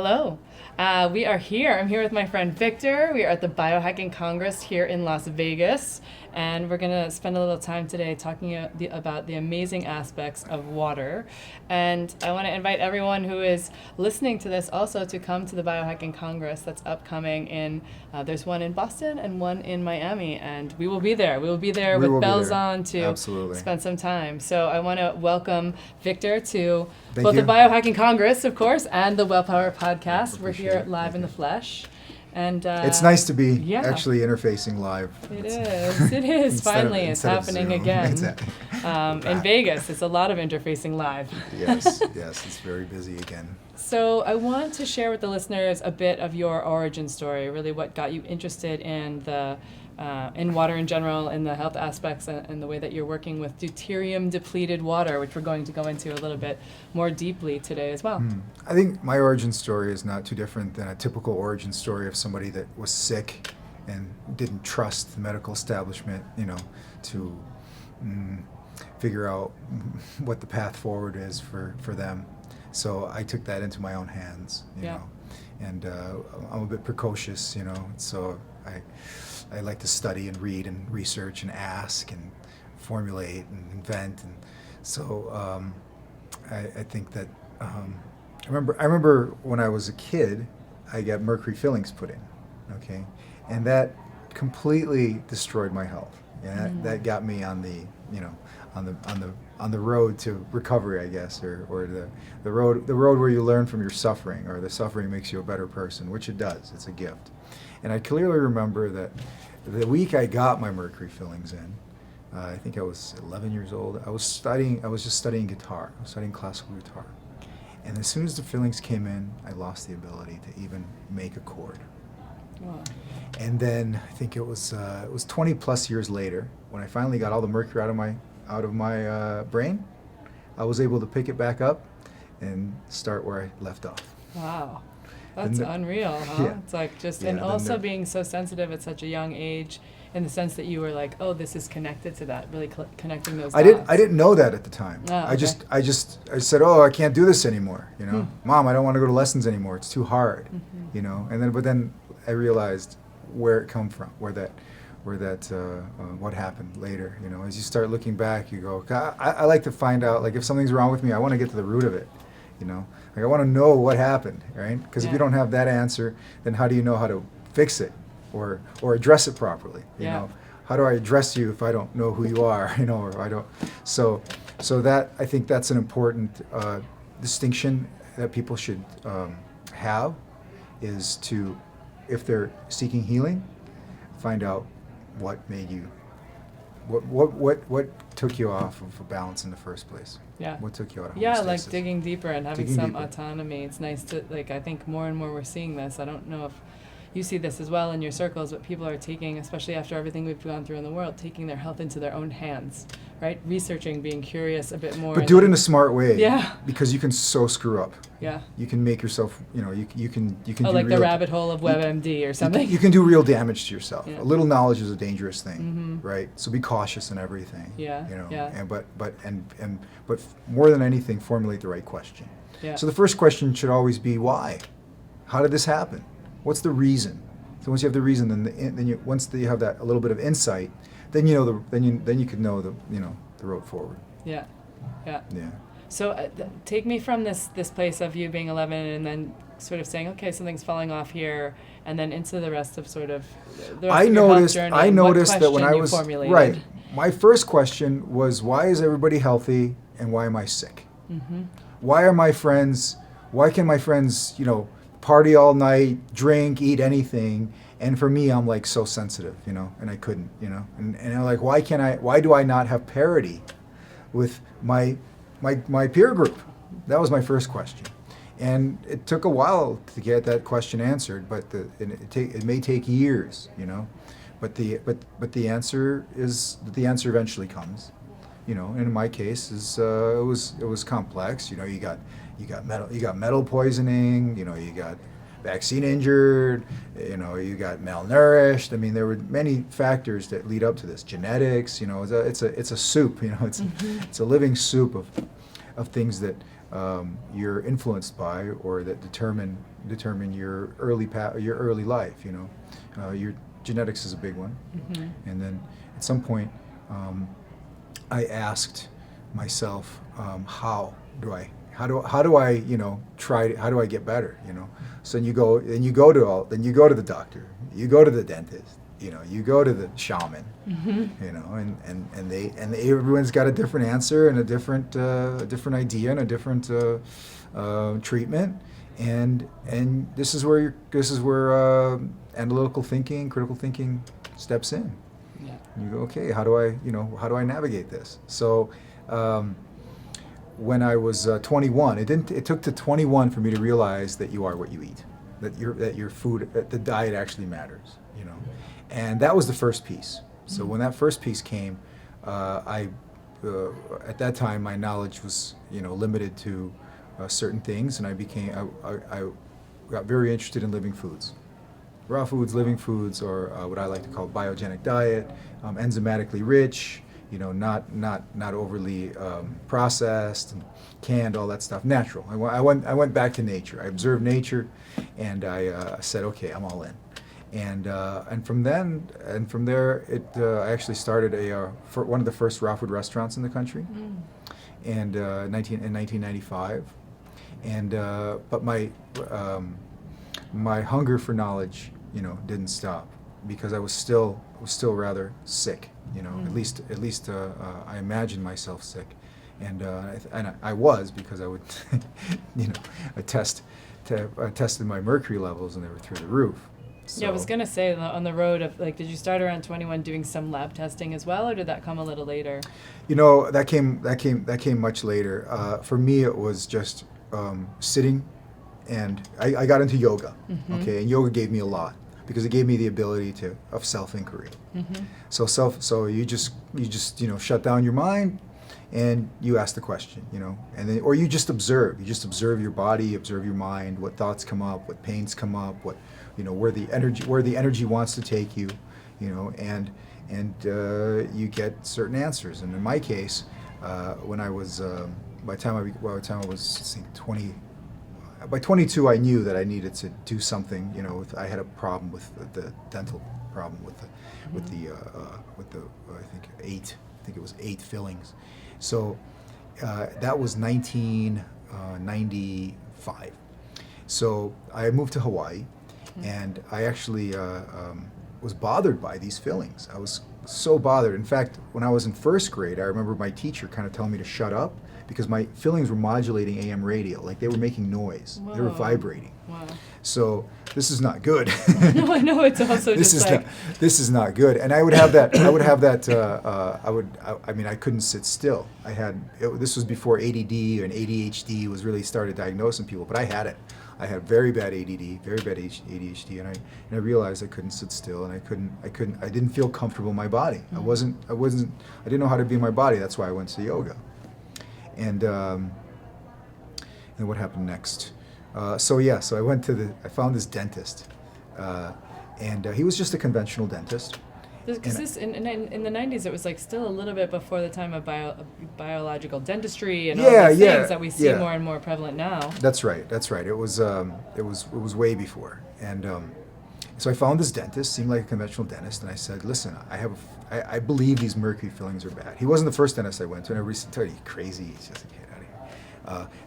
Hello. We are here. I'm here with my friend Victor. We are at the Biohacking Congress here in Las Vegas, and we're going to spend a little time today talking about the amazing aspects of water. And I want to invite everyone who is listening to this also to come to the Biohacking Congress that's upcoming there's one in Boston and one in Miami, and we will be there. We will be there with bells on to spend some time. So I want to welcome Victor to both the Biohacking Congress, of course, and the Wellpower Podcast. We're here live in the flesh. And it's nice to be actually interfacing live. It is. Finally, it's happening again. In Vegas, it's a lot of interfacing live. Yes, it's very busy again. So I want to share with the listeners a bit of your origin story, really what got you interested in in water in general, in the health aspects, and the way that you're working with deuterium depleted water, which we're going to go into a little bit more deeply today as well. I think my origin story is not too different than a typical origin story of somebody that was sick and didn't trust the medical establishment, to figure out what the path forward is for them. So I took that into my own hands, know, and I'm a bit precocious, so I like to study and read and research and ask and formulate and invent, and so I think that I remember when I was a kid, I got mercury fillings put in, okay, and that completely destroyed my health, and that got me on the on the road to recovery, I guess, or the road where you learn from your suffering, or the suffering makes you a better person, which it does. It's a gift. And I clearly remember that the week I got my mercury fillings in, I think I was 11 years old. I was just studying guitar. I was studying classical guitar. And as soon as the fillings came in, I lost the ability to even make a chord. Wow. And then I think it was 20 plus years later, when I finally got all the mercury out of my brain, I was able to pick it back up and start where I left off. Wow. That's unreal, huh? Yeah. It's like and also being so sensitive at such a young age, in the sense that you were like, oh, this is connected to that, really connecting those dots. I didn't know that at the time. Oh, okay. I said, oh, I can't do this anymore, Mom, I don't want to go to lessons anymore. It's too hard, but then I realized where it come from, what happened later, as you start looking back, you go, I like to find out, like, if something's wrong with me, I want to get to the root of it, Like, I want to know what happened, right? Because if you don't have that answer, then how do you know how to fix it or address it properly? You know, how do I address you if I don't know who you are? Or I don't. So that, I think that's an important distinction that people should have, is to, if they're seeking healing, find out what made you, what took you off of balance in the first place. Yeah. What took you out of homeostasis? Yeah, like digging deeper and having some autonomy. It's nice to, I think more and more we're seeing this. I don't know if you see this as well in your circles, but people are taking, especially after everything we've gone through in the world, taking their health into their own hands, right? Researching, being curious a bit more. But do it in a smart way. Yeah. Because you can so screw up. Yeah. You can make yourself, you can do like the rabbit hole of WebMD or something. You can do real damage to yourself. Yeah. A little knowledge is a dangerous thing, right? So be cautious in everything. Yeah. And but more than anything, formulate the right question. Yeah. So the first question should always be why? How did this happen? What's the reason? So once you have the reason, then once you have that a little bit of insight, then then you could know the road forward. Yeah. Yeah. So take me from this place of you being 11 and then sort of saying, okay, something's falling off here, and then into the rest of sort of the rest of your health journey. I noticed that when I was formulated. Right. My first question was, why is everybody healthy and why am I sick? Mm-hmm. Why can my friends, party all night, drink, eat anything, and for me, I'm like so sensitive, and I couldn't, and I'm like, why do I not have parity with my peer group? That was my first question, and it took a while to get that question answered, but it may take years, but the answer eventually comes, and in my case it was complex. You got metal poisoning, you got vaccine injured, you got malnourished. I mean, there were many factors that lead up to this. Genetics, it's a soup, it's a living soup of things that you're influenced by, or that determine your early life. Your genetics is a big one. Mm-hmm. And then at some point, I asked myself, how do I get better? So then you go to the doctor, you go to the dentist, you go to the shaman, and everyone's got a different answer and a different idea and a different treatment, and this is where analytical thinking, critical thinking steps in. Yeah. You go, okay, how do I navigate this? So when I was 21, it took to 21 for me to realize that you are what you eat, that your food, that the diet actually matters, and that was the first piece. So when that first piece came, at that time my knowledge was limited to certain things, and I got very interested in living foods. Raw foods, living foods, or what I like to call biogenic diet, enzymatically rich, not overly processed and canned, all that stuff, natural. I went back to nature. I observed nature, and I said, okay, I'm all in. And from there, I actually started one of the first raw food restaurants in the country, and in 1995, and but my hunger for knowledge didn't stop, because I was still rather sick. At least I imagined myself sick, and I was, because I would I tested my mercury levels, and they were through the roof. So, Yeah, I was gonna say, on the road of, did you start around 21 doing some lab testing as well, or did that come a little later? that came much later. For me, it was just sitting, and I got into yoga. Mm-hmm. Okay, and yoga gave me a lot, because it gave me the ability of self-inquiry. Mm-hmm. So you just shut down your mind, and you ask the question, and then, or you just observe. You just observe your body, observe your mind, what thoughts come up, what pains come up, what where the energy wants to take you, and you get certain answers. And in my case, when I was by the time I was, I think, 20. By 22, I knew that I needed to do something. I had a problem with the dental problem with the I think it was 8 fillings. So that was 1995. So I moved to Hawaii, and I actually was bothered by these fillings. I was so bothered. In fact, when I was in first grade, I remember my teacher kind of telling me to shut up, because my fillings were modulating AM radio, like they were making noise. Whoa. They were vibrating. Wow. So this is not good. No, I know, it's also this just is this is not good. And I would have that. I couldn't sit still. This was before ADD and ADHD was really started diagnosing people, but I had it. I had very bad ADD, very bad ADHD, and I realized I couldn't sit still, and I didn't feel comfortable in my body. I didn't know how to be in my body. That's why I went to yoga. And what happened next? So I I found this dentist, and he was just a conventional dentist. Because in the 90s, it was still a little bit before the time of biological dentistry and all these things that we see more and more prevalent now. That's right. It was way before. And so I found this dentist, seemed like a conventional dentist, and I said, listen, I believe these mercury fillings are bad. He wasn't the first dentist I went to, and everybody said, "Are you crazy? He's just a kid out of here."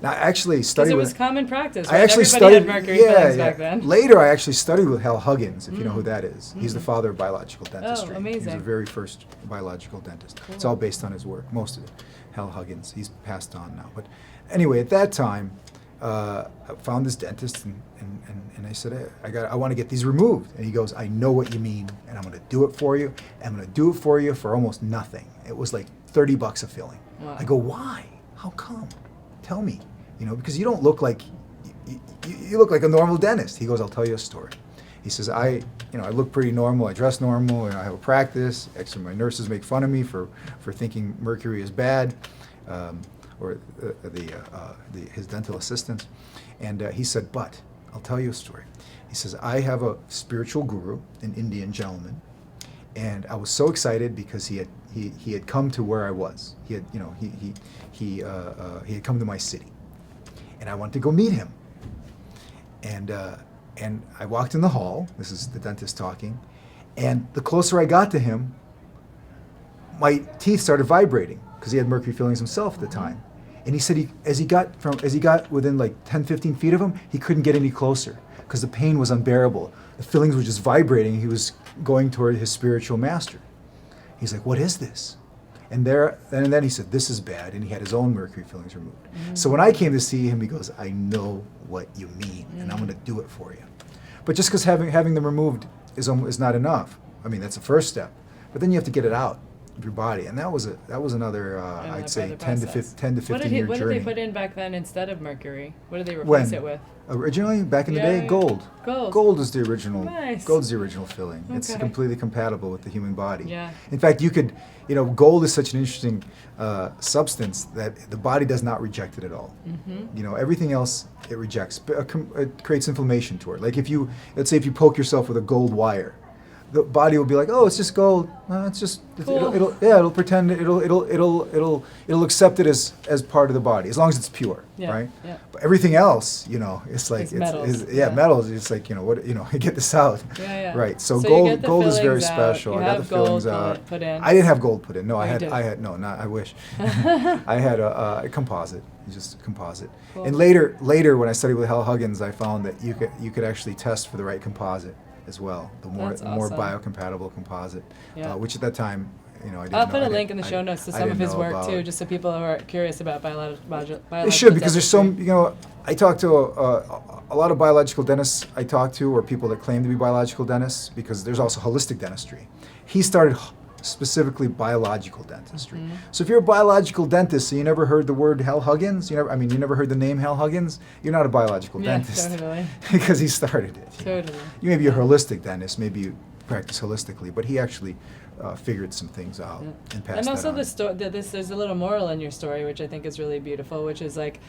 Now, I actually studied. Because it was common practice. Right? I actually Everybody studied. had mercury fillings back then. Later, I actually studied with Hal Huggins, if you know who that is. He's the father of biological dentistry. Oh, amazing. He's the very first biological dentist. Cool. It's all based on his work, most of it. Hal Huggins. He's passed on now. But anyway, at that time, I found this dentist, and I said, I want to get these removed. And he goes, I know what you mean, and I'm going to do it for you. I'm going to do it for you for almost nothing. It was like $30 a filling. Wow. I go, why? How come? Tell me. Because you don't look like, you look like a normal dentist. He goes, I'll tell you a story. He says, I look pretty normal. I dress normal, and I have a practice. Actually, my nurses make fun of me for thinking mercury is bad. Or his dental assistants, and he said, but I'll tell you a story. He says, I have a spiritual guru, an Indian gentleman, and I was so excited because he had come to where I was. He had come to my city, and I wanted to go meet him. And I walked in the hall. This is the dentist talking. And the closer I got to him, my teeth started vibrating because he had mercury fillings himself at the time. And he said as he got within like 10, 15 feet of him, he couldn't get any closer because the pain was unbearable. The fillings were just vibrating. He was going toward his spiritual master. He's like, "What is this?" And then he said, "This is bad," and he had his own mercury fillings removed. So when I came to see him, he goes, "I know what you mean, and I'm going to do it for you." But just because having them removed is not enough. I mean, that's the first step. But then you have to get it out of your body, and that was another I'd say 10 to 15 year journey. What did they put in back then instead of mercury? What did they replace it with? Originally, back in the day, gold. Gold is the original. Nice. Gold's the original filling. Okay. It's completely compatible with the human body. Yeah. In fact, gold is such an interesting substance that the body does not reject it at all. Everything else it rejects. It creates inflammation toward it. Like let's say if you poke yourself with a gold wire, the body will be like, "Oh, it's just gold. It's just Cool. it'll pretend it'll accept it as part of the body as long as it's pure, right? Yeah. But everything else, it's like It's metals. metals. It's like get this out. Yeah. Right. So you gold get the gold is very fillings out. special. You I got the have fillings gold out. put in. I didn't have gold put in. No, Oh, I you had didn't. no, not I wish. I had a composite. Just composite. Cool. And later when I studied with Hal Huggins, I found that you could actually test for the right composite as well. The more That's more awesome. biocompatible composite, Yeah. which at that time, I didn't I'll know. put I a link didn't- in the I- show notes to I some of didn't his know work about- too, just so people who are curious about biological. It should, because there's dentistry. I talk to a lot of biological dentists I talk to, or people that claim to be biological dentists, because there's also holistic dentistry. He started specifically biological dentistry. So if you're a biological dentist and you never heard the word Hal Huggins, you never heard the name Hal Huggins, you're not a biological dentist. Totally. Because he started it. Totally. You may be a holistic dentist, maybe you practice holistically, but he actually figured some things out and passed And also that on. there's a little moral in your story, which I think is really beautiful, which is like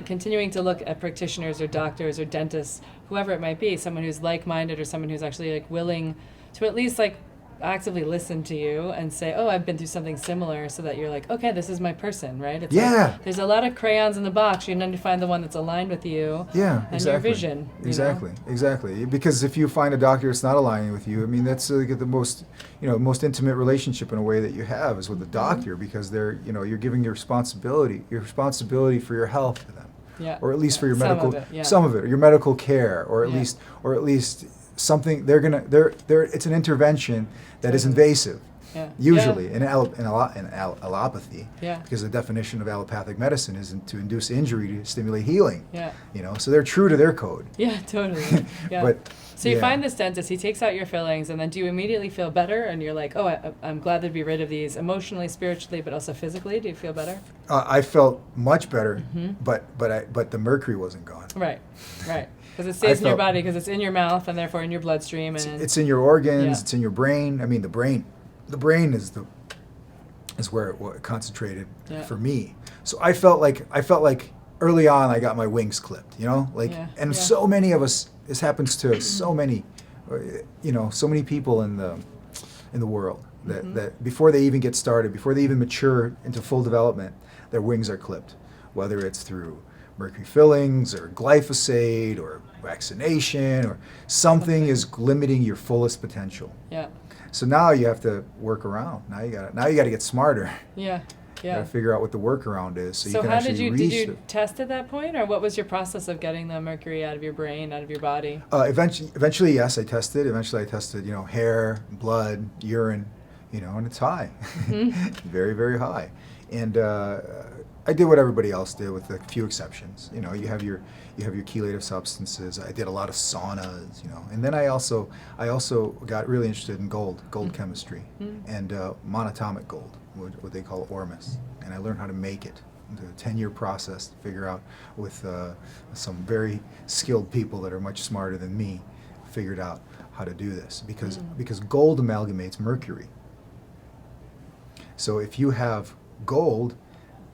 continuing to look at practitioners or doctors or dentists, whoever it might be, someone who's like-minded or someone who's actually like willing to at least like actively listen to you and say, "Oh, I've been through something similar," so that you're like, "Okay, this is my person," right? It's like, there's a lot of crayons in the box. You need to find the one that's aligned with you. Yeah, and exactly. your vision. Exactly. Because if you find a doctor that's not aligning with you, I mean, that's like the most intimate relationship in a way that you have is with the doctor, because they're, you're giving your responsibility for your health to them. Yeah. Or at least for your Some medical, of it, yeah. some of it, or your medical care, or at Yeah. least something it's an intervention that is invasive. Yeah. Usually in allopathy, Yeah. because the definition of allopathic medicine is to induce injury to stimulate healing. Yeah. So they're true to their code. Yeah, totally. Yeah. But so you find this dentist, he takes out your fillings, and then do you immediately feel better? And you're like, "Oh, I'm glad to be rid of these emotionally, spiritually, but also physically." Do you feel better? I felt much better, but the mercury wasn't gone. Right. Because it stays in your body, because it's in your mouth and therefore in your bloodstream. And It's in your organs. Yeah. It's in your brain. I mean, the brain is where it concentrated for me. So I felt like early on I got my wings clipped. And so many of us. This happens to so many, so many people in the world that before they even get started, before they even mature into full development, their wings are clipped, whether it's through mercury fillings or glyphosate or vaccination or something is limiting your fullest potential. Yeah. So now you have to work around. Now you got to get smarter. Yeah. You got to figure out what the workaround is, so you can how actually did reach you test at that point, or what was your process of getting the mercury out of your brain, out of your body? Eventually, yes, I tested. Eventually, I tested, hair, blood, urine, and it's high, very, very high. And I did what everybody else did, with a few exceptions. You have your chelative substances. I did a lot of saunas, and then I also got really interested in gold chemistry, and monatomic gold, what they call ormus, and I learned how to make it. A 10-year process to figure out with some very skilled people that are much smarter than me, figured out how to do this because gold amalgamates mercury. So if you have gold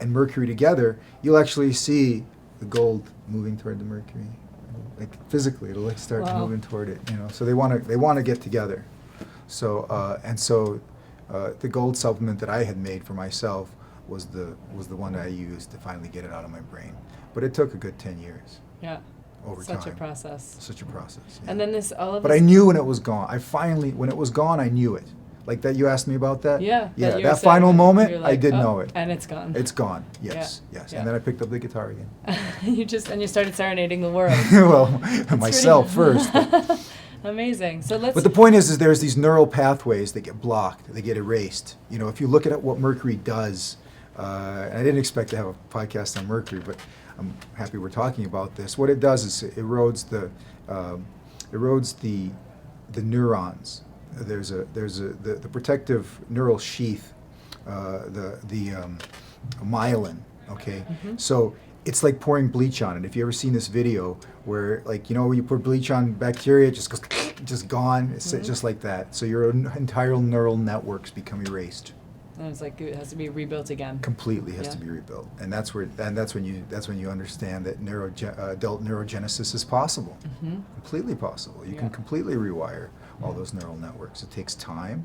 and mercury together, you'll actually see the gold moving toward the mercury, like physically. It'll like start moving toward it. So they want to get together. So the gold supplement that I had made for myself was the one that I used to finally get it out of my brain. But it took a good 10 years. Yeah. Over Such time. a process. Such a process. Yeah. And then all of But this. I knew when it was gone. When it was gone, I knew it. Like that, you asked me about that? Yeah. Yeah, you were that saying final that moment, you're I like, did "Oh," know it. And it's gone. It's gone, yes, Yeah. yes. Yeah. And then I picked up the guitar again. You started serenading the world. Well, It's myself pretty- first. But, Amazing. So let's. but the point is there's these neural pathways that get blocked, they get erased. You know, if you look at what Mercury does, and I didn't expect to have a podcast on Mercury, but I'm happy we're talking about this. What it does is it erodes the neurons. There's the protective neural sheath, the myelin. Okay, so it's like pouring bleach on it. If you ever seen this video where, like, you know, when you put bleach on bacteria, it just goes, just gone. It's just like that. So your entire neural networks become erased. And it's like it has to be rebuilt again. Completely has Yeah. to be rebuilt, and that's when you understand that adult neurogenesis is possible. Completely possible. You Yeah. can completely rewire all those neural networks. It takes time,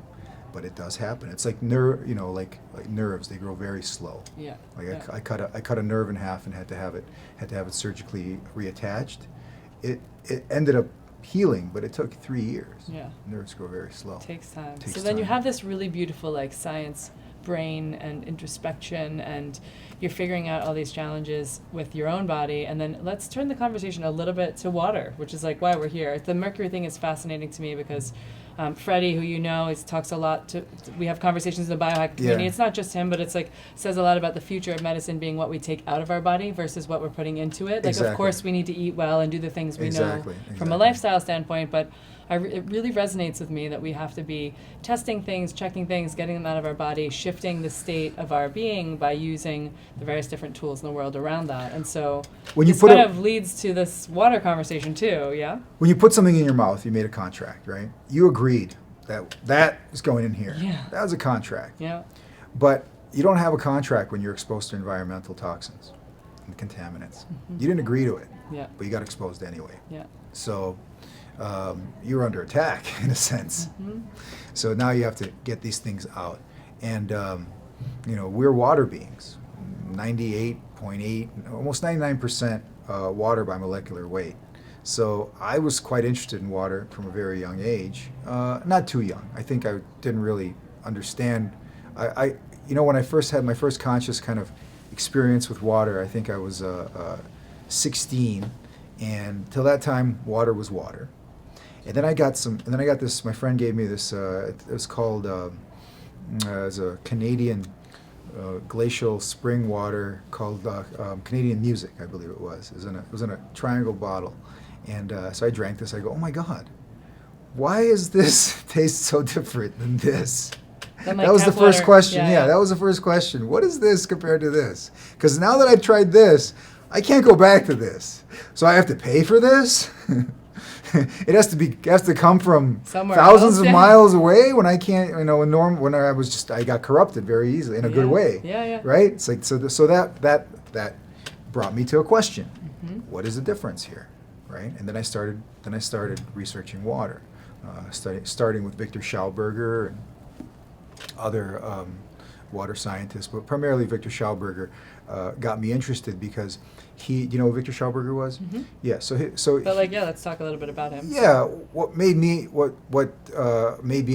but it does happen. It's like like nerves. They grow very slow. Yeah. Like Yeah. I cut a nerve in half and had to have it surgically reattached. It ended up healing, but it took 3 years. Yeah. Nerves grow very slow. Takes time. Takes So then you time. have this really beautiful like science brain and introspection, and you're figuring out all these challenges with your own body. And then let's turn the conversation a little bit to water, which is like why we're here. The Mercury thing is fascinating to me because Freddie, who you know, talks a lot we have conversations in the biohack community. Yeah. It's not just him, but it's like says a lot about the future of medicine being what we take out of our body versus what we're putting into it. Like, Exactly. of course, we need to eat well and do the things we Exactly, know from a exactly. lifestyle standpoint, but it really resonates with me that we have to be testing things, checking things, getting them out of our body, shifting the state of our being by using the various different tools in the world around that. And so When you this put kind a- of leads to this water conversation too, yeah? When you put something in your mouth, you made a contract, right? You agreed that is going in here. Yeah. That was a contract. Yeah. But you don't have a contract when you're exposed to environmental toxins and contaminants. You didn't agree to it, Yeah. but you got exposed anyway. Yeah. So you're under attack in a sense. So now you have to get these things out. And, we're water beings, 98.8, almost 99% water by molecular weight. So I was quite interested in water from a very young age, not too young. I think I didn't really understand. When I first had my first conscious kind of experience with water, I think I was 16, and till that time, water was water. And then I got this. My friend gave me this. It was called as a Canadian glacial spring water called Canadian Music, I believe it was. It was in a triangle bottle, and so I drank this. I go, oh my God, why is this taste so different than this? Then, like, That was the tap first water. question. Yeah, Yeah, yeah. that was the first question. What is this compared to this? Because now that I've tried this, I can't go back to this. So I have to pay for this. It has to come from Somewhere thousands else, of yeah. miles away when I can't, when I got corrupted very easily in a good Yeah. way. Yeah, yeah. Right? It's like so that brought me to a question. What is the difference here? Right? And then I started researching water, starting with Victor Schauberger and other water scientists, but primarily Victor Schauberger got me interested because do you know who Victor Schauberger was? Yeah. But let's talk a little bit about him. Yeah, what made me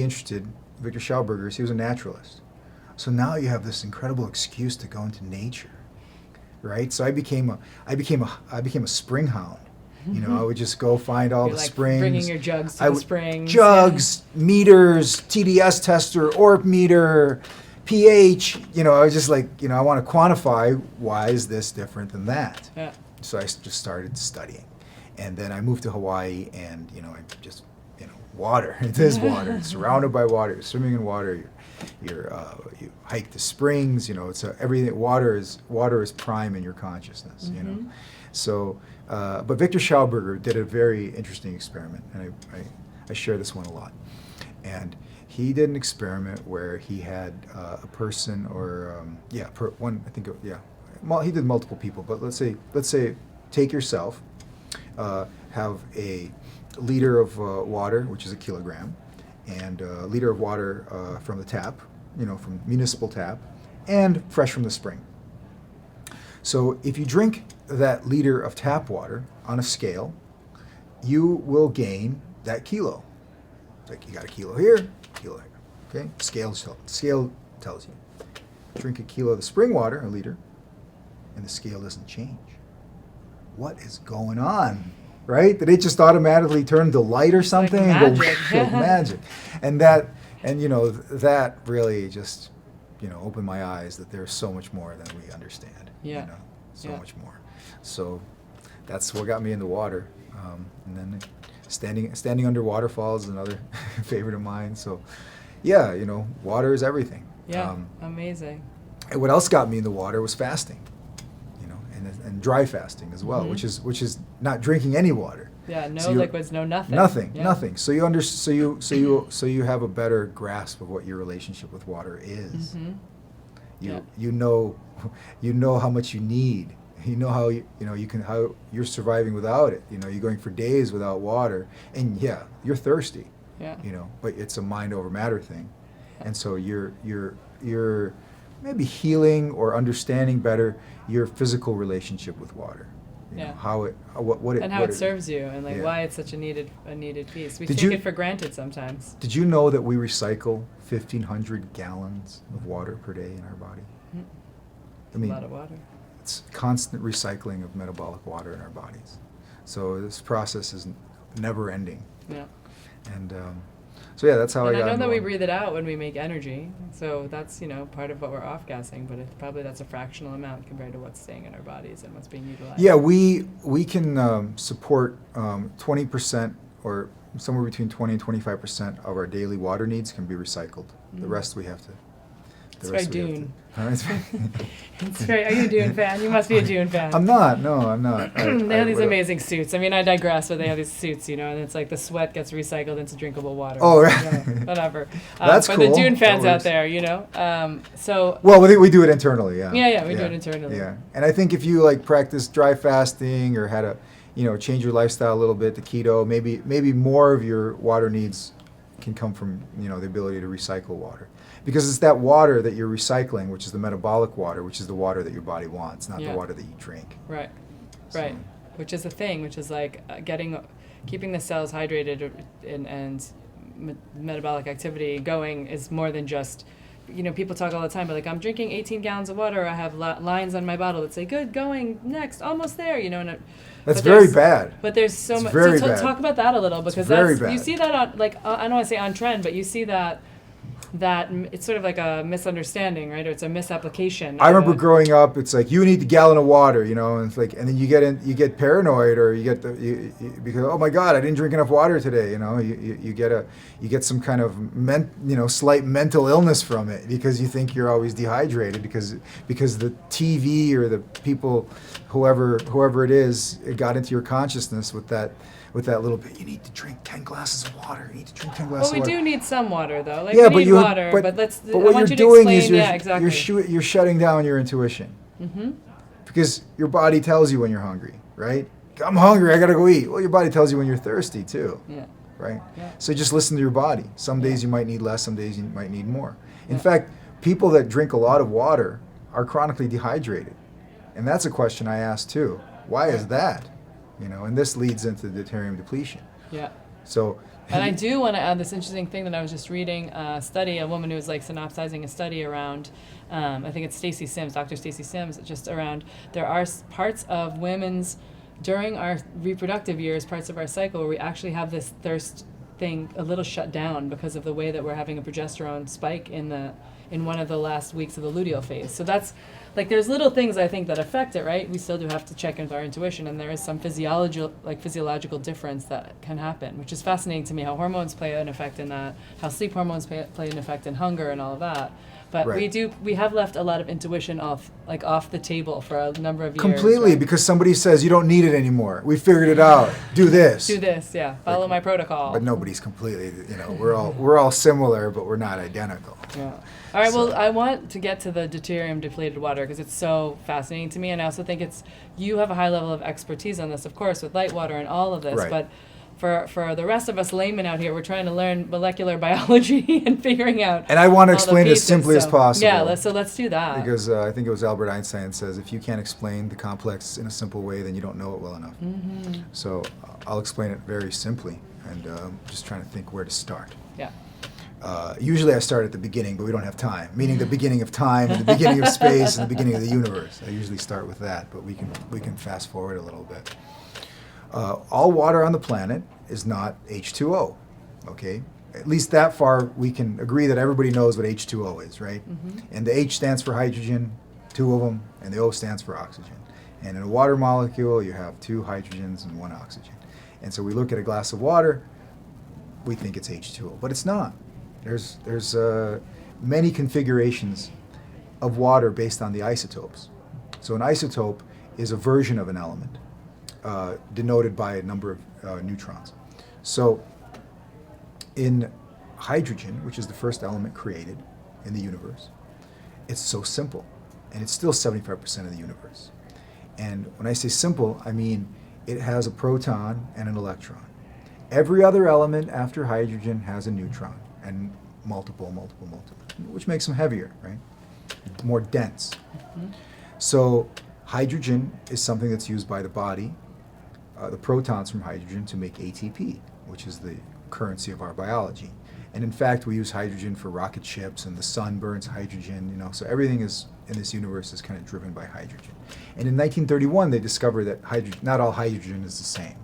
interested in Victor Schauberger is he was a naturalist. So now you have this incredible excuse to go into nature, right? So I became a spring hound. I would just go find all You're the like springs. bringing your jugs to the springs. Jugs, meters, TDS tester, ORP meter, pH. I was just like, I want to quantify why is this different than that. Yeah. So I just started studying, and then I moved to Hawaii, and I just water. It is water. It's surrounded by water. You're swimming in water. You hike the springs. It's everything. Water is prime in your consciousness. So, but Victor Schauberger did a very interesting experiment, and I share this one a lot. And he did an experiment where he had a person, or one. I think he did multiple people, but let's say take yourself, have a liter of water, which is a kilogram, and a liter of water from the tap, from municipal tap, and fresh from the spring. So if you drink that liter of tap water on a scale, you will gain that kilo. It's like you got a kilo here, kilo here. Okay? Scale tells you. Drink a kilo of the spring water, a liter, and the scale doesn't change. What is going on? Right? Did it just automatically turn to light or something? Like magic. Like magic. And that really just, opened my eyes that there's so much more than we understand. Yeah. So much more. So that's what got me into water. And then standing under waterfalls is another favorite of mine. So yeah, water is everything. Yeah, amazing. And what else got me into water was fasting, and dry fasting as well, Mm-hmm. which is not drinking any water. Yeah, no So liquids, no nothing. Nothing. So you have a better grasp of what your relationship with water is. Mm-hmm. You know how much you need. You know how how you're surviving without it. You're going for days without water, and yeah, you're thirsty. Yeah. But it's a mind over matter thing, and so you're maybe healing or understanding better your physical relationship with water. Yeah. How it what it And how what it serves you, and yeah. why it's such a needed piece. We Did take you- it for granted sometimes. Did you know that we recycle 1,500 gallons of water per day in our body? Mhm. I mean, a lot of water. it's constant recycling of metabolic water in our bodies. So this process is never ending. Yeah. And so yeah, that's how And I I got know into that we water. breathe it out when we make energy, so that's part of what we're off gassing. But probably that's a fractional amount compared to what's staying in our bodies and what's being utilized. Yeah, we can support 20% or somewhere between 20 and 25% of our daily water needs can be recycled. The rest we have to. It's very we have to- Dune. Huh? It's very. Are you a Dune fan? You must be a Dune fan. I'm not. No, I'm not. They have these amazing suits. I mean, I digress, but they have these suits, and it's like the sweat gets recycled into drinkable water. Oh, right. Whatever. That's for cool. the Dune That fans out works. there, so. Well, we do it internally. Yeah. Yeah, we do it internally. Yeah, and I think if you practice dry fasting or had change your lifestyle a little bit to keto, maybe more of your water needs can come from the ability to recycle water, because it's that water that you're recycling, which is the metabolic water, which is the water that your body wants, not the water that you drink. Right. So- Right. Which is the thing, which is keeping the cells hydrated and metabolic activity going is more than just, people talk all the time, but I'm drinking 18 gallons of water. I have lines on my bottle that say, good, going, next, almost there, That's very bad. But there's so It's much. very So bad. talk about that a little, because very you bad. see that on, I don't want to say on trend, but you see that it's sort of like a misunderstanding, right? Or it's a misapplication. I remember growing up, it's like you need a gallon of water, and it's like, and then you get paranoid, or you get because oh my God, I didn't drink enough water today, you get some kind of slight mental illness from it because you think you're always dehydrated because the TV or the people, whoever it is, it got into your consciousness with that little bit. You need to drink 10 glasses of water. You need to drink 10 glasses Well, we of water. do need some water, though. Yeah, we need water, but let's. But I what want you're you to doing explain. is Yeah, exactly. you're shutting down your intuition. Mm-hmm. Because your body tells you when you're hungry, right? I'm hungry, I gotta go eat. Well, your body tells you when you're thirsty too, Yeah. right? Yeah. So just listen to your body. Some days you might need less, some days you might need more. In Yeah. fact, people that drink a lot of water are chronically dehydrated. And that's a question I ask too. Why is that? And this leads into deuterium depletion. Yeah. So, And I do want to add this interesting thing that I was just reading a woman who was synopsizing a study around, I think it's Stacy Sims, Dr. Stacy Sims, just around there are parts of women's, during our reproductive years, parts of our cycle where we actually have this thirst thing a little shut down because of the way that we're having a progesterone spike in one of the last weeks of the luteal phase. So that's, there's little things I think that affect it, right? We still do have to check into our intuition, and there is some physiological difference that can happen, which is fascinating to me, how hormones play an effect in that, how sleep hormones play an effect in hunger and all of that. But Right. we have left a lot of intuition off the table for a number of years. completely, right? because somebody says you don't need it anymore. We figured it out. Do this. Do this, yeah. Follow my protocol. But nobody's completely, we're all similar, but we're not identical. Yeah. All right, well, So- I want to get to the deuterium depleted water because it's so fascinating to me, and I also think you have a high level of expertise on this, of course, with light water and all of this, Right. but for the rest of us laymen out here, we're trying to learn molecular biology and figuring out. And I want to all the explain it as pieces, simply as so- possible. Yeah, let's do that. Because I think it was Albert Einstein says, if you can't explain the complex in a simple way, then you don't know it well enough. Mm-hmm. So I'll explain it very simply, and just trying to think where to start. Yeah. Usually I start at the beginning, but we don't have time, meaning the beginning of time, and the beginning of space, and the beginning of the universe. I usually start with that, but we can fast forward a little bit. All water on the planet is not H2O, okay? At least that far we can agree that everybody knows what H2O is, right? Mm-hmm. And the H stands for hydrogen, 2 of them, and the O stands for oxygen. And in a water molecule, you have 2 hydrogens and 1 oxygen. And so we look at a glass of water, we think it's H2O, but it's not. There's many configurations of water based on the isotopes. So an isotope is a version of an element, denoted by a number of neutrons. So in hydrogen, which is the first element created in the universe, it's so simple, and it's still 75% of the universe. And when I say simple, I mean it has a proton and an electron. Every other element after hydrogen has a neutron, and multiple, which makes them heavier, right? More dense. Mm-hmm. So hydrogen is something that's used by the body, the protons from hydrogen, to make ATP, which is the currency of our biology. And in fact, we use hydrogen for rocket ships, and the sun burns hydrogen, so everything is in this universe is kind of driven by hydrogen. And in 1931, they discovered that not all hydrogen is the same,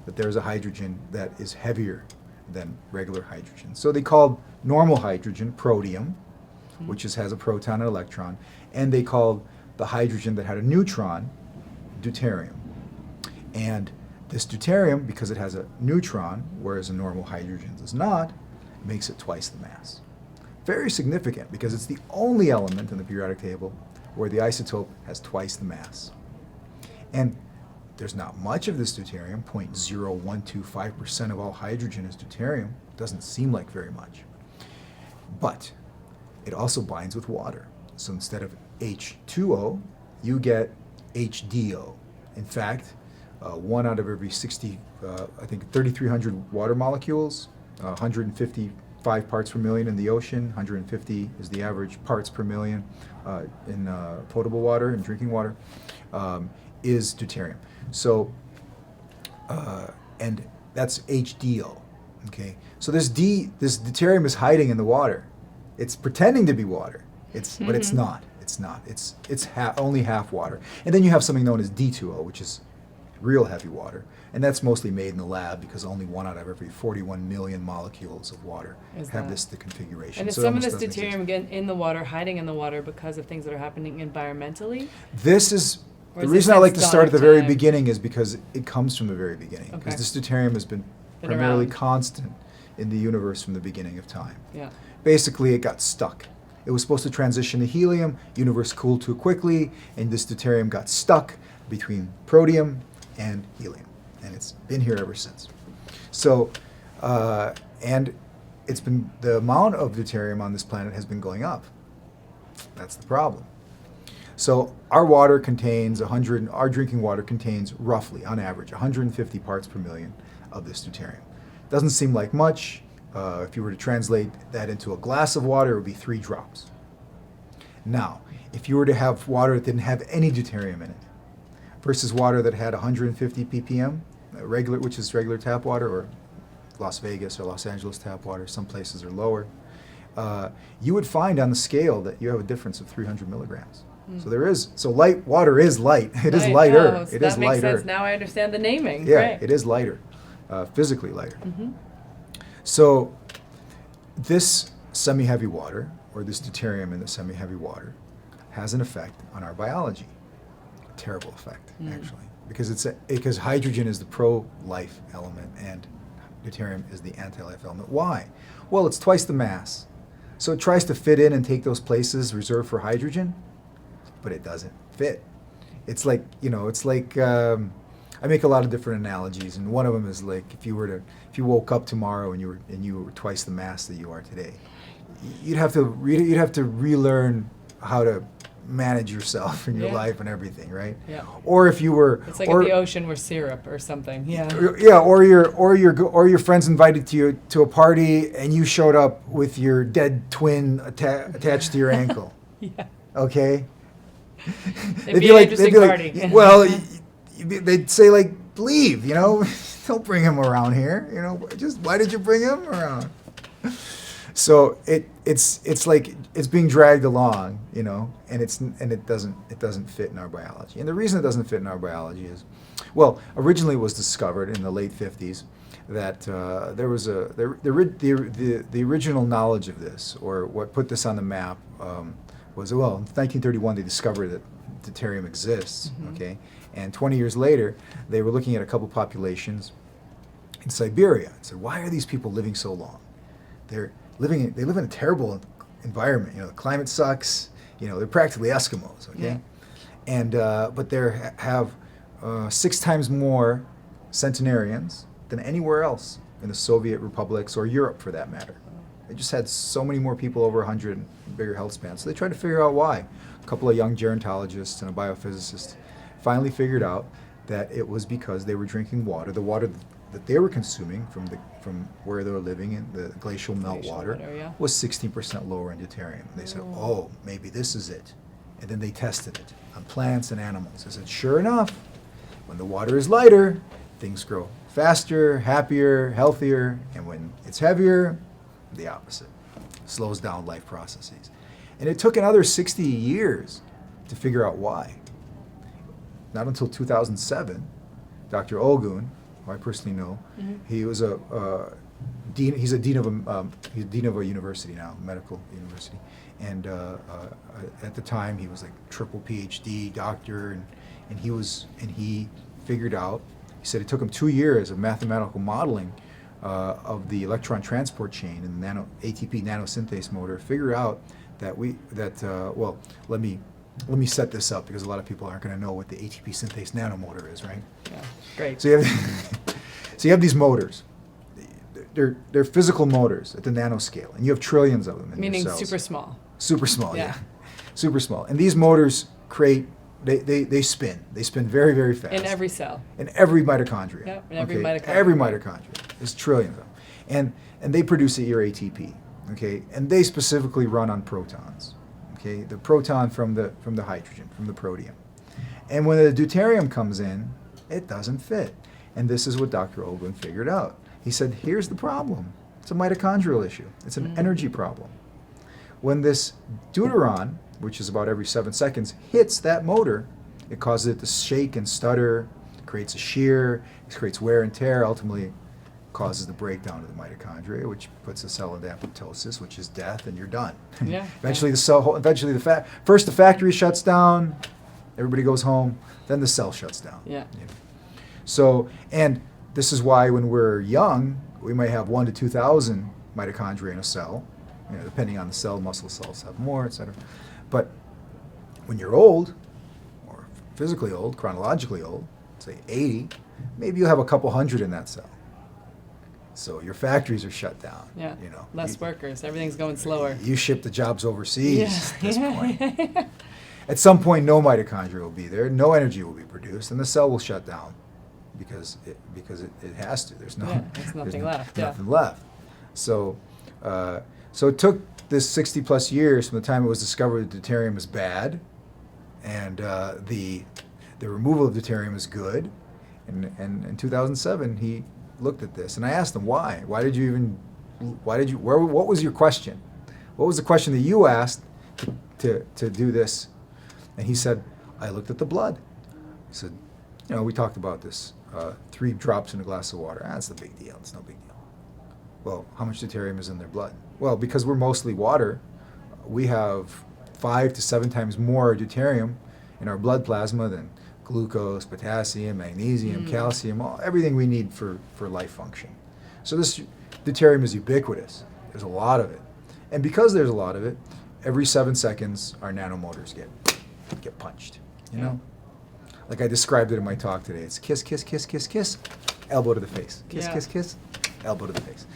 that there's a hydrogen that is heavier than regular hydrogen. So they called normal hydrogen protium, which has a proton and electron, and they called the hydrogen that had a neutron deuterium. And this deuterium, because it has a neutron, whereas a normal hydrogen does not, makes it twice the mass. Very significant, because it's the only element in the periodic table where the isotope has twice the mass. And there's not much of this deuterium, 0.0125% of all hydrogen is deuterium. Doesn't seem like very much. But it also binds with water. So instead of H2O, you get HDO. In fact, 1 out of every 3,300 water molecules, 155 parts per million in the ocean, 150 is the average parts per million in potable water and drinking water, is deuterium. So, and that's HDO, okay? So this deuterium is hiding in the water. It's pretending to be water, but it's not. It's not. It's only half water. And then you have something known as D2O, which is real heavy water. And that's mostly made in the lab, because only 1 out of every 41 million molecules of water have the configuration. And is so some of this almost doesn't deuterium exist. in the water, hiding in the water because of things that are happening environmentally? This is Or the is reason this I like to since start at the dawn of very time? beginning is because it comes from the very beginning. Because Okay. this deuterium has been Been primarily around. constant in the universe from the beginning of time. Yeah. Basically, it got stuck. It was supposed to transition to helium. Universe cooled too quickly, and this deuterium got stuck between protium and helium, and it's been here ever since. So, and the amount of deuterium on this planet has been going up. That's the problem. So our water contains our drinking water contains roughly, on average, 150 parts per million of this deuterium. Doesn't seem like much. If you were to translate that into a glass of water, it would be 3 drops. Now, if you were to have water that didn't have any deuterium in it, versus water that had 150 ppm, which is regular tap water, or Las Vegas or Los Angeles tap water, some places are lower, you would find on the scale that you have a difference of 300 milligrams. So light water is light. It is lighter. Oh, so It that is makes lighter. sense. Now I understand the naming. Yeah, Right. it is lighter, physically lighter. Mm-hmm. So this semi-heavy water, or this deuterium in the semi-heavy water, has an effect on our biology. A terrible effect, actually, because hydrogen is the pro-life element and deuterium is the anti-life element. Why? Well, it's twice the mass. So it tries to fit in and take those places reserved for hydrogen, but it doesn't fit. It's like, I make a lot of different analogies, and one of them is like if you woke up tomorrow and you were twice the mass that you are today, you'd have to relearn how to manage yourself and your Yeah. life and everything, right? Yeah. Or if you were, It's like or, if the ocean were syrup or something. Yeah. yeah, or your friends invited you to a party and you showed up with your dead twin attached to your ankle. Yeah. Okay. It'd be an interesting party. Well, they'd say like, leave, you know, don't bring him around here, you know, just why did you bring him around? So it's like it's being dragged along, you know, and it doesn't fit in our biology. And the reason it doesn't fit in our biology is, well, originally it was discovered in the late 50s that there was the original knowledge of this, or what put this on the map, was, well, in 1931 they discovered that deuterium exists, okay, and 20 years later they were looking at a couple populations in Siberia and said, why are these people living so long? They live in a terrible environment. You know, the climate sucks. You know, they're practically Eskimos. Okay, Yeah. and but they have 6 times more centenarians than anywhere else in the Soviet republics or Europe, for that matter. They just had so many more people over 100, bigger health spans. So they tried to figure out why. A couple of young gerontologists and a biophysicist finally figured out that it was because they were drinking water. The water that they were consuming from where they were living in the glacial meltwater Yeah. was 16% lower in deuterium. They said, oh, maybe this is it. And then they tested it on plants and animals. They said, sure enough, when the water is lighter, things grow faster, happier, healthier, and when it's heavier, the opposite. Slows down life processes. And it took another 60 years to figure out why. Not until 2007, Dr. Olgun, who I personally know, he was dean. He's a dean of a university now, medical university, and at the time he was like triple PhD doctor, and he figured out. He said it took him 2 years of mathematical modeling of the electron transport chain and the ATP nanosynthase motor. Figure out that well, let me set this up because a lot of people aren't going to know what the ATP synthase nanomotor is, right? Yeah. Great. So you have these motors. They're physical motors at the nanoscale, and you have trillions of them in Meaning your cells. super small. Super small, Yeah. yeah. Super small. And these motors create, they spin. They spin very, very fast. In every cell. In every mitochondria. Yep, in every mitochondria. Every mitochondria. There's trillions of them. And they produce your ATP, okay? And they specifically run on protons, okay? The proton from the hydrogen, from the protium. And when the deuterium comes in, it doesn't fit. And this is what Dr. Olgun figured out. He said, here's the problem. It's a mitochondrial issue. It's an energy problem. When this deuteron, which is about every 7 seconds, hits that motor, it causes it to shake and stutter, creates a shear, it creates wear and tear, ultimately causes the breakdown of the mitochondria, which puts the cell into apoptosis, which is death, and you're done. Yeah. Eventually first the factory shuts down, everybody goes home, then the cell shuts down. Yeah. You know. So, and this is why when we're young, we might have 1 to 2,000 mitochondria in a cell, you know, depending on the cell. Muscle cells have more, etc. But when you're old, or physically old, chronologically old, say 80, maybe you have a couple hundred in that cell. So your factories are shut down. Yeah. You know, Less workers. Everything's going slower. You ship the jobs overseas at this point. Yeah. At some point, no mitochondria will be there, no energy will be produced, and the cell will shut down because it has to. There's nothing left. Nothing left. So it took this 60 plus years from the time it was discovered that deuterium is bad, and the removal of deuterium is good. And in 2007, he looked at this, and I asked him why. What was your question? What was the question that you asked to do this? And he said, I looked at the blood. He said, you know, we talked about this. 3 drops in a glass of water. That's the big deal. It's no big deal. Well, how much deuterium is in their blood? Well, because we're mostly water, we have 5 to 7 times more deuterium in our blood plasma than glucose, potassium, magnesium, calcium, everything we need for life function. So this deuterium is ubiquitous. There's a lot of it. And because there's a lot of it, every 7 seconds our nanomotors get punched, you know? Like I described it in my talk today. It's kiss, kiss, kiss, kiss, kiss, elbow to the face. Kiss, kiss, kiss, elbow to the face.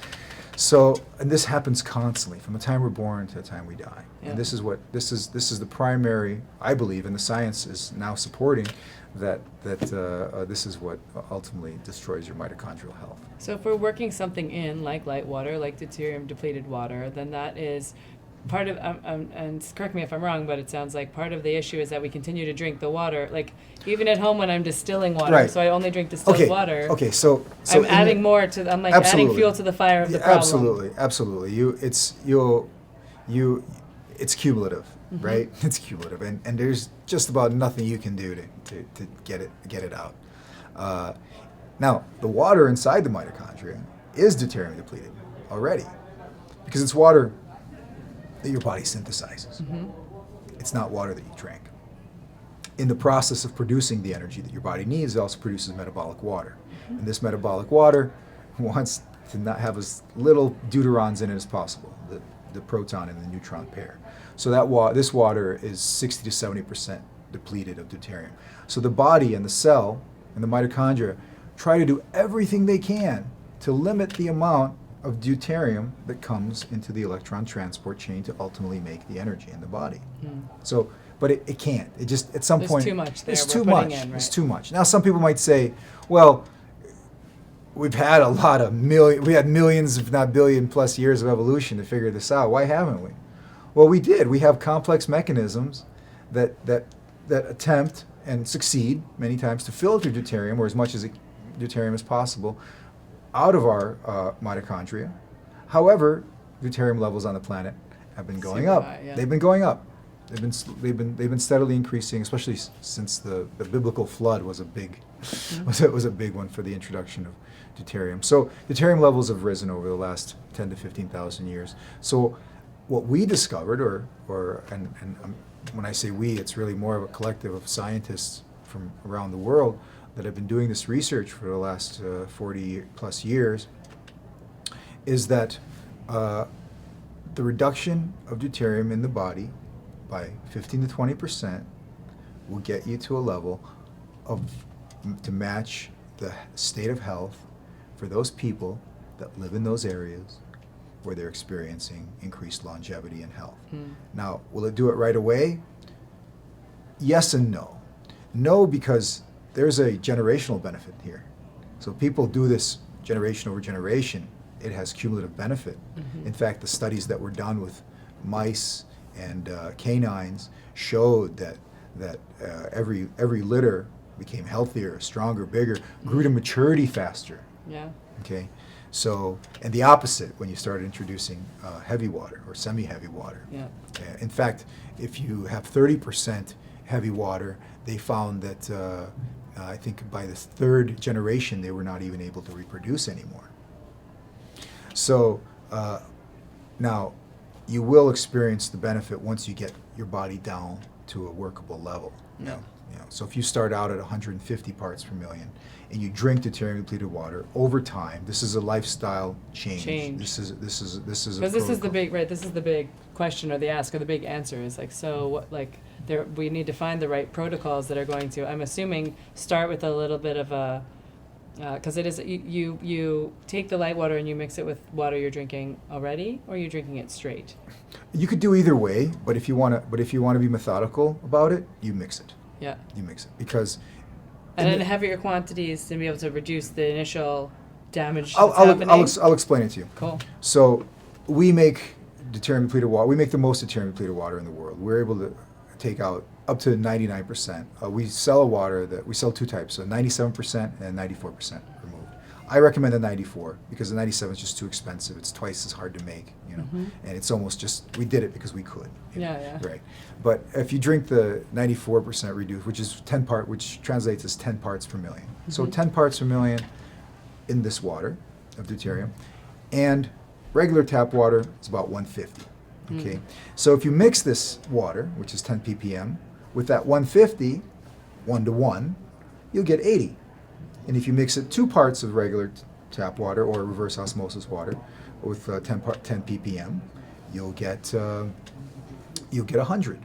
So, and this happens constantly from the time we're born to the time we die. Yeah. And this is the primary, I believe, and the science is now supporting that this is what ultimately destroys your mitochondrial health. So if we're working something in, like light water, like deuterium depleted water, then that is part of, and correct me if I'm wrong, but it sounds like part of the issue is that we continue to drink the water, like even at home when I'm distilling water, Right. so I only drink distilled water. Okay, so I'm adding more to, I'm like adding fuel to the fire of the problem. Absolutely. It's cumulative, right? It's cumulative, and there's just about nothing you can do to get it out. Now, the water inside the mitochondria is deuterium depleted already, because it's water that your body synthesizes. It's not water that you drank. In the process of producing the energy that your body needs, it also produces metabolic water. And this metabolic water wants to not have as little deuterons in it as possible, the proton and the neutron pair. So this water is 60 to 70% depleted of deuterium. So the body and the cell and the mitochondria try to do everything they can to limit the amount of deuterium that comes into the electron transport chain to ultimately make the energy in the body. So, but it can't. It just, at some point, too much there it's we're too putting much. in, right? It's too much. Now, some people might say, well, we've had we had millions, if not billion plus years of evolution to figure this out. Why haven't we? Well, we did. We have complex mechanisms that attempt and succeed many times to filter deuterium, or as much as deuterium as possible, out of our mitochondria. However, deuterium levels on the planet have been going up. High, yeah. They've been going up. They've been steadily increasing, especially since the biblical flood was a big was a big one for the introduction of deuterium. So deuterium levels have risen over the last 10 to 15,000 years. So what we discovered, when I say we, it's really more of a collective of scientists from around the world that have been doing this research for the last 40 plus years, is that the reduction of deuterium in the body by 15 to 20% will get you to a level to match the state of health for those people that live in those areas where they're experiencing increased longevity and health. Now, will it do it right away? Yes and no. No, because there's a generational benefit here. So people do this generation over generation. It has cumulative benefit. In fact, the studies that were done with mice and canines showed that every litter became healthier, stronger, bigger, grew to maturity faster. Yeah. Okay, so, and the opposite when you started introducing heavy water or semi-heavy water. Yeah. In fact, if you have 30% heavy water, they found that I think by the third generation they were not even able to reproduce anymore. So now you will experience the benefit once you get your body down to a workable level. Yeah. So if you start out at 150 parts per million and you drink deuterium depleted water over time, this is a lifestyle change. This is because this is the big this is the big question or the ask or the big answer is like, so what, like we need to find the right protocols that are going to, I'm assuming, start with a little bit of a because it is you take the light water and you mix it with water you're drinking already, or you're drinking it straight. You could do either way, but if you want to be methodical about it, you mix it. Yeah. You mix it because. And in heavier quantities to be able to reduce the initial damage. I'll explain it to you. Cool. So we make deuterium depleted water. We make the most deuterium depleted water in the world. We're able to take out up to 99%. We sell we sell two types, so 97% and 94% removed. I recommend the 94 because the 97 is just too expensive. It's twice as hard to make, and it's almost just, we did it because we could. Yeah. Right. But if you drink the 94% reduced, which translates as 10 parts per million. So 10 parts per million in this water of deuterium, and regular tap water is about 150. Okay. So if you mix this water, which is 10 ppm, with that 150, 1-to-1, you'll get 80. And if you mix it 2 parts of regular tap water or reverse osmosis water with 10 ppm, you'll get 100.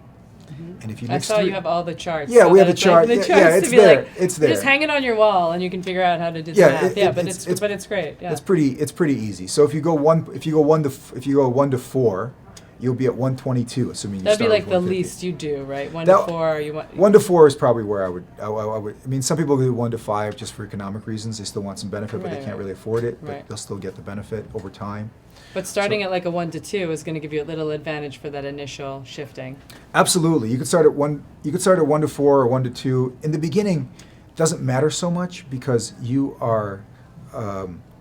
And if you I mix saw you have all the charts. yeah, so we that have the it's chart. Like, the yeah, charts it's to be there. like, It's there. Just hang it on your wall, and you can figure out how to do the Yeah, math. it's But it's great. Yeah. It's pretty easy. So if you go one to 4, you'll be at 122, assuming you That'd be start like with the 150. least you do, right? 1 That- to 4. You want 1 to 4 is probably where I would. I mean, some people do 1 to 5 just for economic reasons. They still want some benefit, but they Right, can't right. really afford it. But Right. they'll still get the benefit over time. But starting So- at like a 1 to 2 is going to give you a little advantage for that initial shifting. Absolutely, you could start at 1. You could start at 1 to 4 or 1 to 2. In the beginning, it doesn't matter so much because you are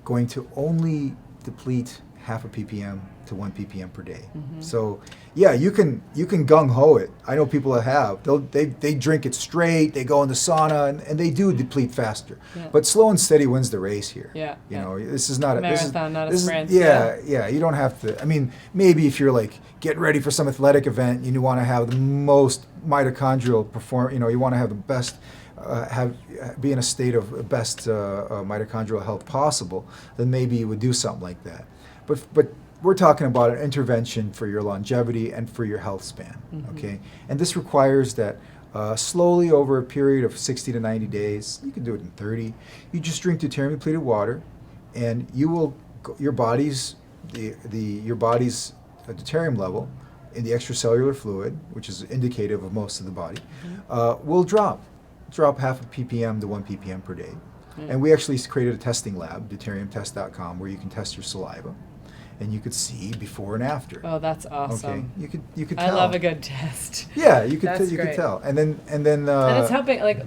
going to only deplete half a ppm to 1 ppm per day. So yeah, you can gung ho it. I know people that have. They drink it straight. They go in the sauna and they do deplete faster. Yeah. But slow and steady wins the race here. Yeah, You yeah. know, this is not a Marathon, not a this is- sprint. yeah. You don't have to. I mean, maybe if you're like getting ready for some athletic event, and you want to have the most mitochondrial perform. You know, you want to have the best. Be in a state of best mitochondrial health possible, then maybe you would do something like that. But we're talking about an intervention for your longevity and for your health span, okay? And this requires that slowly over a period of 60 to 90 days, you can do it in 30, you just drink deuterium depleted water, and you will your body's deuterium level in the extracellular fluid, which is indicative of most of the body, will drop half a ppm to 1 ppm per day. And we actually created a testing lab, deuteriumtest.com, where you can test your saliva, and you could see before and after. Oh, that's awesome. Okay, you could I tell. love a good test. Yeah, you could That's you could great. tell, and then And it's helping, like,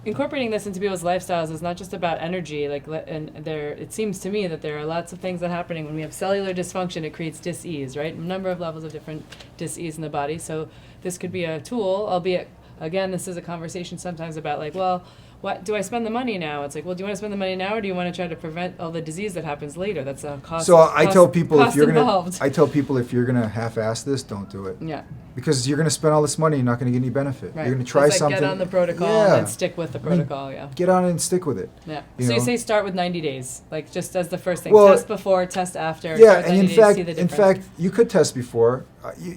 incorporating this into people's lifestyles is not just about energy. Like, and it seems to me that there are lots of things that are happening when we have cellular dysfunction. It creates dis-ease, right? A number of levels of different dis-ease in the body. So this could be a tool, albeit, again, this is a conversation sometimes about like, well, what do I spend the money now? It's like, well, do you want to spend the money now, or do you want to try to prevent all the disease that happens later? That's a cost. So I tell people if cost you're involved. gonna half-ass this, don't do it. Yeah. Because you're gonna spend all this money, you're not gonna get any benefit. Right. You're gonna try It's like something. Get on the protocol Yeah. and stick with the protocol. Yeah. Get on it and stick with it. Yeah. You So you know? say start with 90 days, like just as the first thing. Well, Test before, test after. Yeah, start and 90 days, see the in difference. fact, you could test before.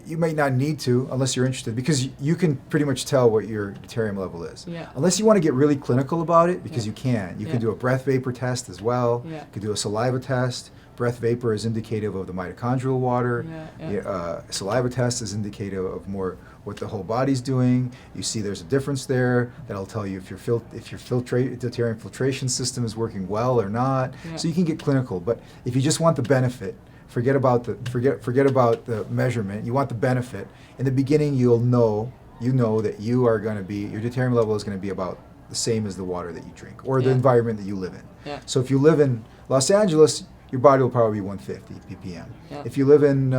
You might not need to unless you're interested, because you can pretty much tell what your deuterium level is. Yeah. Unless you want to get really clinical about it, because Yeah. you can. You Yeah. can do a breath vapor test as well. Yeah. You can do a saliva test. Breath vapor is indicative of the mitochondrial water. Yeah. Saliva test is indicative of more what the whole body's doing. You see there's a difference there. That'll tell you if your deuterium filtration system is working well or not. Yeah. So you can get clinical. But if you just want the benefit, forget about the measurement. You want the benefit. In the beginning, you know that you are going to be, your deuterium level is going to be about the same as the water that you drink or the Yeah. environment that you live in. Yeah. So if you live in Los Angeles, your body will probably be 150 ppm. Yeah. If you live in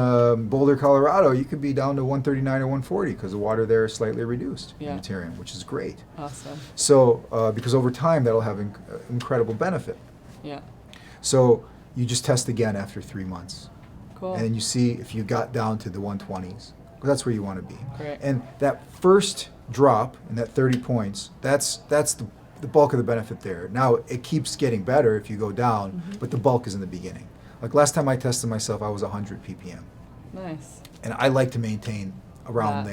Boulder, Colorado, you could be down to 139 or 140 because the water there is slightly reduced Yeah. in deuterium, which is great. Awesome. So because over time that'll have incredible benefit. Yeah. So you just test again after 3 months. Cool. And then you see if you got down to the 120s. 'Cause that's where you want to be. Great. And that first drop in that 30 points, that's the bulk of the benefit there. Now, it keeps getting better if you go down, but the bulk is in the beginning. Like last time I tested myself, I was 100 ppm. Nice. And I like to maintain around Yeah.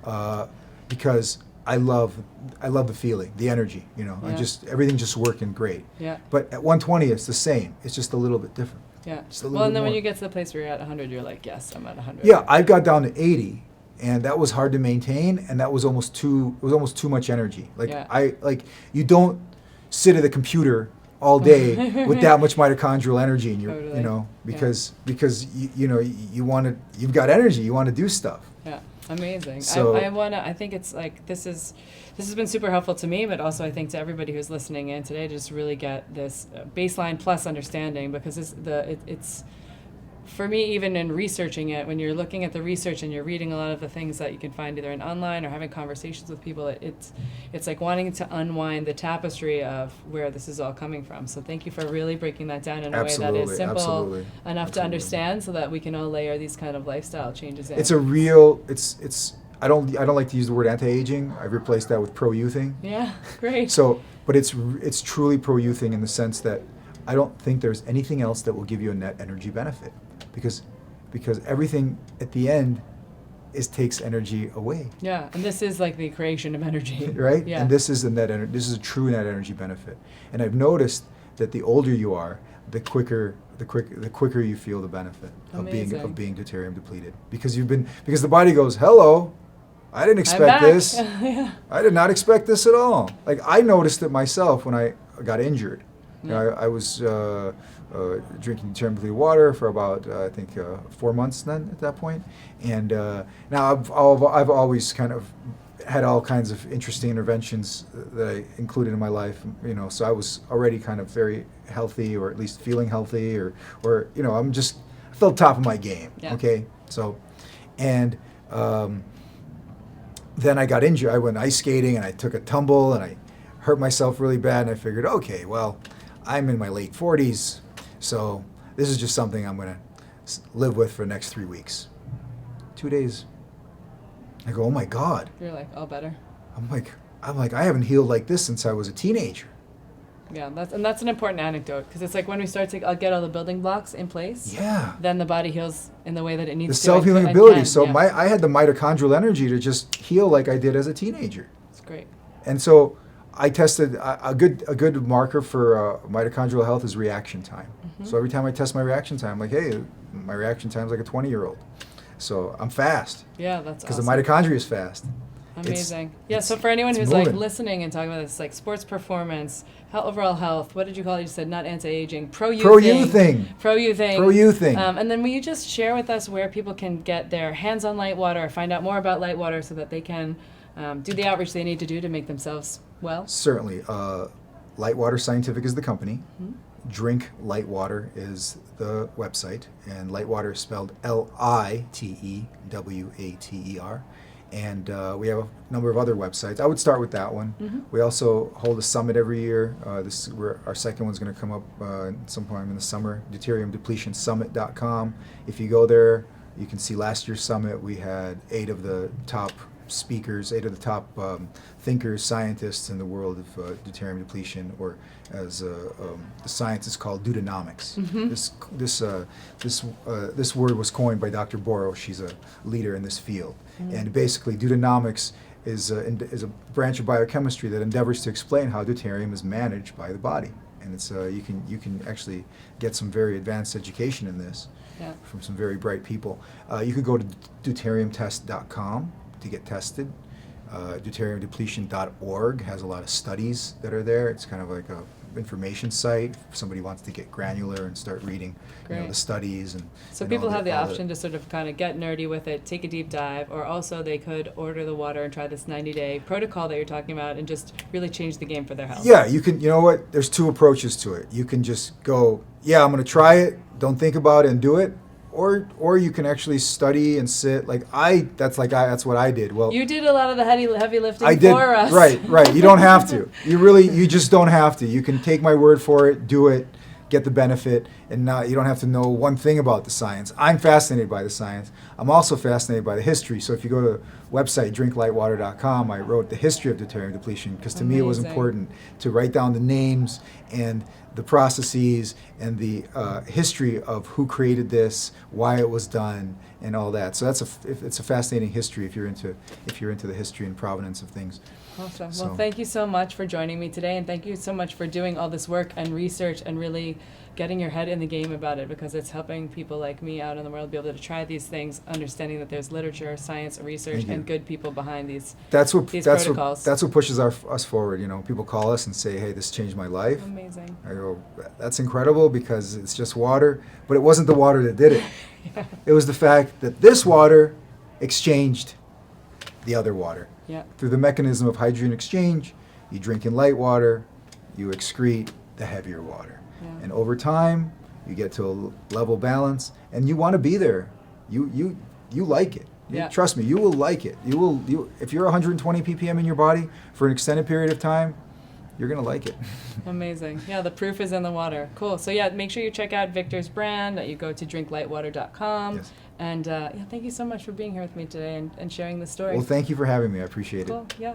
there because I love the feeling, the energy, you know. Yeah. Everything's just working great. Yeah. But at 120, it's the same. It's just a little bit different. Yeah. Just a little Well, and bit then when more. you get to the place where you're at 100, you're like, yes, I'm at 100. Yeah, I got down to 80, and that was hard to maintain, and that was almost too much energy. Like Yeah. you don't sit at a computer all day with that much mitochondrial energy in your, Totally. you know, Yeah. because you've got energy, you want to do stuff. Yeah, amazing. So- I think it's like this has been super helpful to me, but also I think to everybody who's listening in today to just really get this baseline plus understanding, because it's for me, even in researching it, when you're looking at the research and you're reading a lot of the things that you can find either in online or having conversations with people, it's like wanting to unwind the tapestry of where this is all coming from. So thank you for really breaking that down in a way that is simple Absolutely. enough to understand, so that we can all layer these kind of lifestyle changes in. It's a real. I don't like to use the word anti-aging. I've replaced that with pro-youthing. Yeah, great. So, but it's truly pro-youthing in the sense that I don't think there's anything else that will give you a net energy benefit, because everything at the end takes energy away. Yeah, and this is like the creation of energy. Right? Yeah. And this is a true net energy benefit. And I've noticed that the older you are, the quicker you feel the benefit of being deuterium depleted. Because the body goes, hello, I didn't expect this. Yeah. I did not expect this at all. Like, I noticed it myself when I got injured. You know, I was drinking deuterium depleted water for about I think 4 months then at that point. And now I've always kind of had all kinds of interesting interventions that I included in my life, you know, so I was already kind of very healthy, or at least feeling healthy, or you know, I felt top of my game, okay? So, and then I got injured. I went ice skating, and I took a tumble, and I hurt myself really bad, and I figured, okay, well, I'm in my late 40s, so this is just something I'm going to live with for the next 3 weeks. 2 days. I go, oh my God. You're like, all better. I'm like, I haven't healed like this since I was a teenager. Yeah, that's an important anecdote, because it's like when we start to get all the building blocks in place, then the body heals in the way that it needs the to. self-healing ability. So I had the mitochondrial energy to just heal like I did as a teenager. It's great. And so I tested a good marker for mitochondrial health is reaction time. So every time I test my reaction time, I'm like, hey, my reaction time is like a 20-year-old. So I'm fast. Yeah, that's because awesome. the mitochondria is fast. Amazing. So for anyone who's like listening and talking about this, like sports performance, overall health, what did you call it? You said not anti-aging, pro-youthing. And then will you just share with us where people can get their hands on Litewater, or find out more about Litewater, so that they can do the outreach they need to do to make themselves well? Certainly. Litewater Scientific is the company. Drink Litewater is the website, and Litewater is spelled Litewater. And we have a number of other websites. I would start with that one. We also hold a summit every year. Our second one's going to come up sometime in the summer, deuteriumdepletionsummit.com. If you go there, you can see last year's summit. We had 8 of the top speakers, 8 of the top thinkers, scientists in the world of deuterium depletion, or as the science is called, deutonomics. This word was coined by Dr. Borrow. She's a leader in this field. And basically, deutonomics is a branch of biochemistry that endeavors to explain how deuterium is managed by the body. And it's you can actually get some very advanced education in this from some very bright people. You could go to deuteriumtest.com to get tested. Deuteriumdepletion.org has a lot of studies that are there. It's kind of like a information site if somebody wants to get granular and start reading the studies. And so people have the option to sort of kind of get nerdy with it, take a deep dive, or also they could order the water and try this 90-day protocol that you're talking about and just really change the game for their health. Yeah, you can. You know what? There's 2 approaches to it. You can just go, I'm going to try it, don't think about it, and do it. Or you can actually study and sit. That's what I did. Well, you did a lot of the heavy lifting for us. Right. You don't have to. You just don't have to. You can take my word for it, do it, get the benefit, and you don't have to know one thing about the science. I'm fascinated by the science. I'm also fascinated by the history. So if you go to the website, drinklitewater.com, I wrote the history of deuterium depletion, because to me it was important to write down the names and the processes and the history of who created this, why it was done, and all that. So it's a fascinating history if you're into the history and provenance of things. Awesome. Well, thank you so much for joining me today, and thank you so much for doing all this work and research and really getting your head in the game about it, because it's helping people like me out in the world be able to try these things, understanding that there's literature, science, research, and good people behind these protocols. That's what pushes us forward. People call us and say, hey, this changed my life. Amazing. I go, that's incredible, because it's just water. But it wasn't the water that did it. It was the fact that this water exchanged the other water. Through the mechanism of hydrogen exchange, you drink in light water, you excrete the heavier water. And over time, you get to a level balance, and you want to be there. You like it. Trust me, you will like it. You if you're 120 ppm in your body for an extended period of time, you're going to like it. Amazing. Yeah, the proof is in the water. Cool. So make sure you check out Victor's brand. You go to drinklitewater.com. And thank you so much for being here with me today and sharing the story. Well, thank you for having me. I appreciate it. Cool. Yeah.